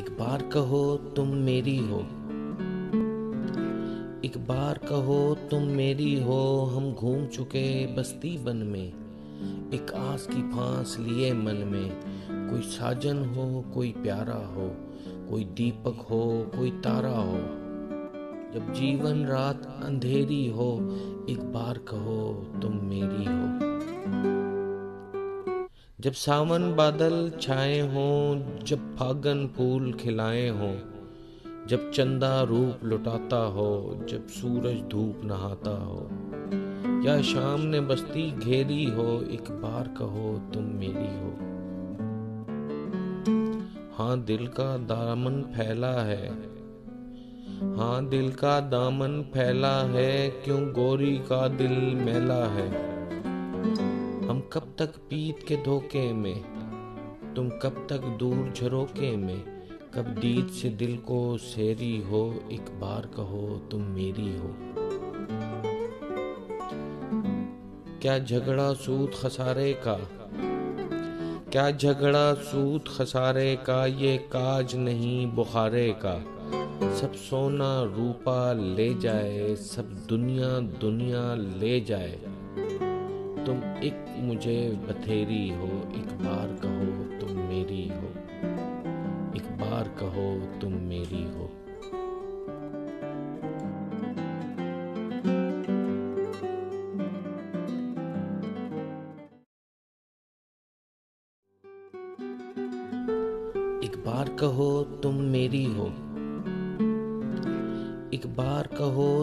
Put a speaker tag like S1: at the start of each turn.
S1: एक बार कहो तुम मेरी हो, एक बार कहो तुम मेरी हो। हम घूम चुके बस्ती बन में, एक आस की फांस लिए मन में। कोई साजन हो, कोई प्यारा हो, कोई दीपक हो, कोई तारा हो। जब जीवन रात अंधेरी हो, एक बार कहो तुम मेरी हो। जब सावन बादल छाए हों, जब फागन फूल खिलाए हों, जब चंदा रूप लुटाता हो, जब सूरज धूप नहाता हो, या शाम ने बस्ती घेरी हो, एक बार कहो तुम मेरी हो। हाँ दिल का दामन फैला है, हाँ दिल का दामन फैला है, क्यों गोरी का दिल मैला है। हम कब तक पीत के धोखे में, तुम कब तक दूर झरोके में। कब दीद से दिल को सेरी हो, एक बार कहो तुम मेरी हो। क्या झगड़ा सूद खसारे का, क्या झगड़ा सूद खसारे का, ये काज नहीं बुखारे का। सब सोना रूपा ले जाए, सब दुनिया दुनिया ले जाए। तुम एक मुझे बथेरी हो, एक बार कहो तुम मेरी हो, एक बार कहो तुम मेरी हो। एक बार कहो तुम मेरी हो, एक बार कहो